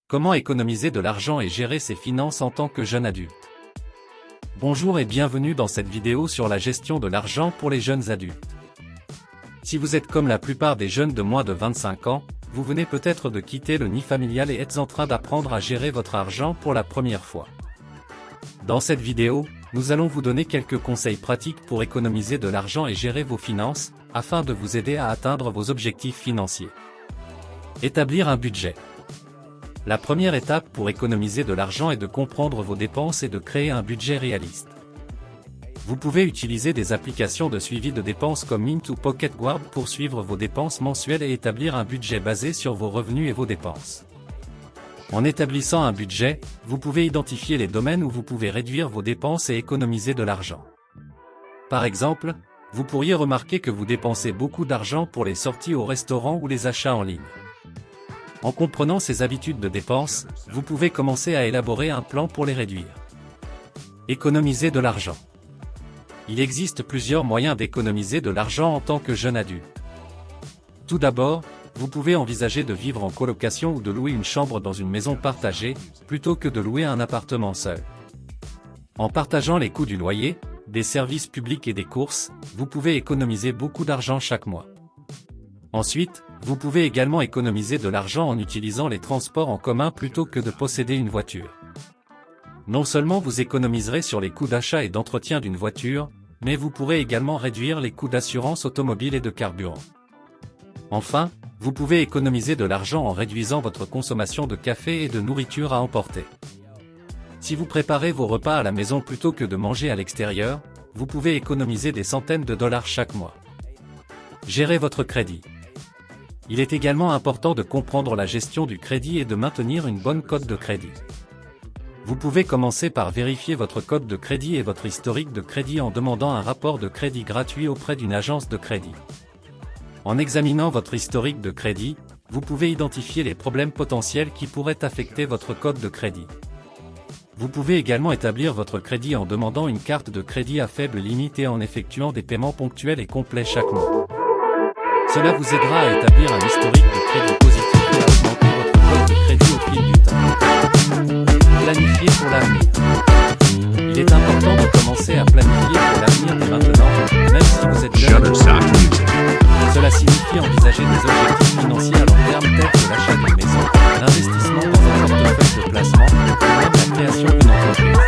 Comment économiser de l'argent et gérer ses finances en tant que jeune adulte? Bonjour et bienvenue dans cette vidéo sur la gestion de l'argent pour les jeunes adultes. Si vous êtes comme la plupart des jeunes de moins de 25 ans, vous venez peut-être de quitter le nid familial et êtes en train d'apprendre à gérer votre argent pour la première fois. Dans cette vidéo, nous allons vous donner quelques conseils pratiques pour économiser de l'argent et gérer vos finances, afin de vous aider à atteindre vos objectifs financiers. Établir un budget. La première étape pour économiser de l'argent est de comprendre vos dépenses et de créer un budget réaliste. Vous pouvez utiliser des applications de suivi de dépenses comme Mint ou Pocket Guard pour suivre vos dépenses mensuelles et établir un budget basé sur vos revenus et vos dépenses. En établissant un budget, vous pouvez identifier les domaines où vous pouvez réduire vos dépenses et économiser de l'argent. Par exemple, vous pourriez remarquer que vous dépensez beaucoup d'argent pour les sorties au restaurant ou les achats en ligne. En comprenant ces habitudes de dépenses, vous pouvez commencer à élaborer un plan pour les réduire. Économiser de l'argent. Il existe plusieurs moyens d'économiser de l'argent en tant que jeune adulte. Tout d'abord, vous pouvez envisager de vivre en colocation ou de louer une chambre dans une maison partagée, plutôt que de louer un appartement seul. En partageant les coûts du loyer, des services publics et des courses, vous pouvez économiser beaucoup d'argent chaque mois. Ensuite, vous pouvez également économiser de l'argent en utilisant les transports en commun plutôt que de posséder une voiture. Non seulement vous économiserez sur les coûts d'achat et d'entretien d'une voiture, mais vous pourrez également réduire les coûts d'assurance automobile et de carburant. Enfin, vous pouvez économiser de l'argent en réduisant votre consommation de café et de nourriture à emporter. Si vous préparez vos repas à la maison plutôt que de manger à l'extérieur, vous pouvez économiser des centaines de dollars chaque mois. Gérez votre crédit. Il est également important de comprendre la gestion du crédit et de maintenir une bonne cote de crédit. Vous pouvez commencer par vérifier votre cote de crédit et votre historique de crédit en demandant un rapport de crédit gratuit auprès d'une agence de crédit. En examinant votre historique de crédit, vous pouvez identifier les problèmes potentiels qui pourraient affecter votre cote de crédit. Vous pouvez également établir votre crédit en demandant une carte de crédit à faible limite et en effectuant des paiements ponctuels et complets chaque mois. Cela vous aidera à établir un historique de crédit positif et à augmenter votre cote de crédit au fil du temps. Planifier pour l'avenir. Il est important de commencer à planifier pour l'avenir dès maintenant, même si vous êtes jeune. Cela signifie envisager des objectifs financiers à long terme tels que l'achat d'une maison, l'investissement dans un portefeuille de placement, ou même la création d'une entreprise.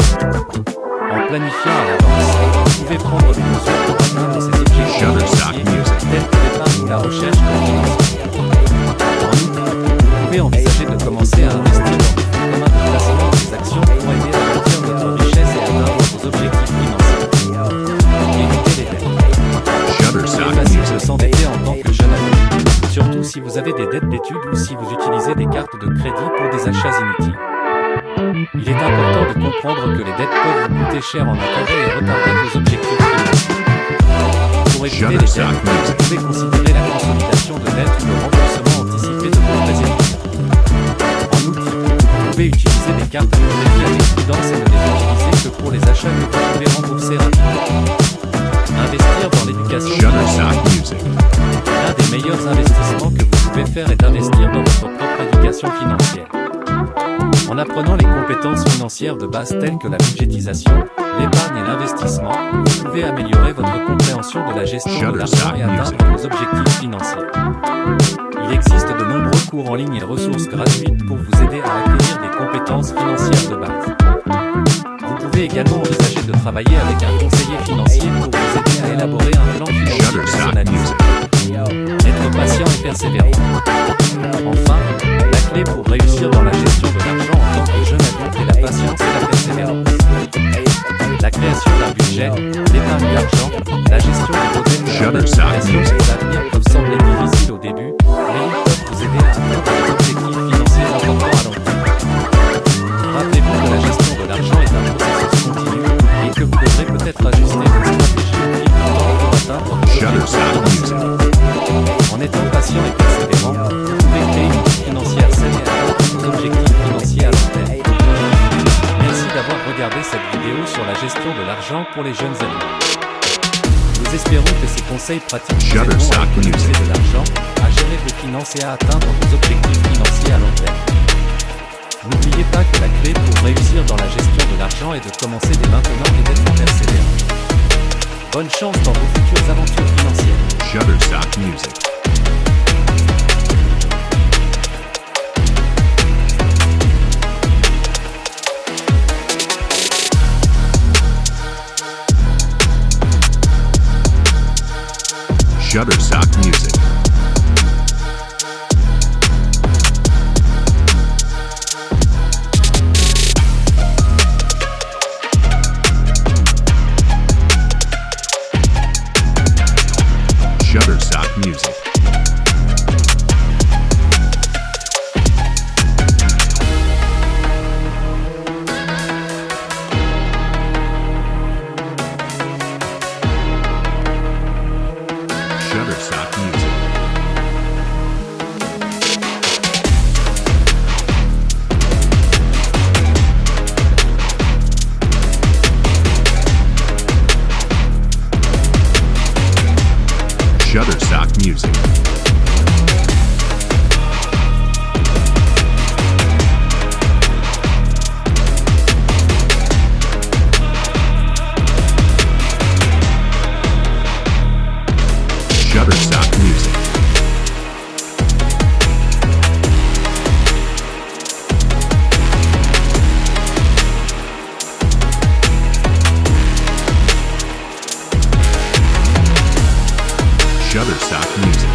En planifiant à l'avance, vous pouvez prendre des mesures pour atteindre ces objectifs financiers, tels que l'épargne ou la recherche de financement. En outre, vous pouvez envisager de commencer à investir dans des fonds communs de placement ou des actions pour aider à bâtir votre richesse et atteindre vos objectifs financiers. Évitez les dettes. Il est facile de s'endetter en tant que jeune adulte, surtout si vous avez des dettes d'études ou si vous utilisez des cartes de crédit pour des achats inutiles. Il est important de comprendre que les dettes peuvent vous coûter cher en intérêt et retarder vos objectifs financiers. Pour éviter les dettes, vous pouvez considérer la consolidation de dettes ou le remboursement anticipé de vos prêts étudiants. En outre, vous pouvez utiliser des cartes de crédit avec prudence et ne les utiliser que pour les achats que vous pouvez rembourser rapidement. Investir dans l'éducation financière. L'un des meilleurs investissements que vous pouvez faire est d'investir dans votre propre éducation financière. En apprenant les compétences financières de base telles que la budgétisation, l'épargne et l'investissement, vous pouvez améliorer votre compréhension de la gestion de l'argent et atteindre vos objectifs financiers. Il existe de nombreux cours en ligne et ressources gratuites pour vous aider à acquérir des compétences financières de base. Vous pouvez également envisager de travailler avec un conseiller financier pour vous aider à élaborer un plan financier personnalisé. Être patient et persévérant. Enfin, la clé pour réussir dans la gestion de l'argent en tant que jeune adulte est la patience et la persévérance. La création d'un budget, l'épargne d'argent, la gestion de vos dettes et la planification pour l'avenir peuvent sembler difficiles au début, mais ils peuvent vous aider à atteindre des objectifs financiers importants à long terme. Rappelez-vous que la gestion de l'argent est un processus continu et que vous devrez peut-être ajuster votre stratégie au fil du temps pour atteindre vos objectifs financiers. En étant patient et persévérant, vous pouvez créer une vie financière saine et atteindre vos objectifs financiers à long terme. Merci d'avoir regardé cette vidéo sur la gestion de l'argent pour les jeunes adultes. Nous espérons que ces conseils pratiques vous aideront à économiser de l'argent, à gérer vos finances et à atteindre vos objectifs financiers à long terme. N'oubliez pas que la clé pour réussir dans la gestion de l'argent est de commencer dès maintenant et d'être persévérant. Bonne chance dans vos futures aventures financières. Shutterstock Music. Shutterstock Music. Shutterstock Music. Shutterstock Music. Shutterstock Music. Shutterstock Music. Shutterstock Music.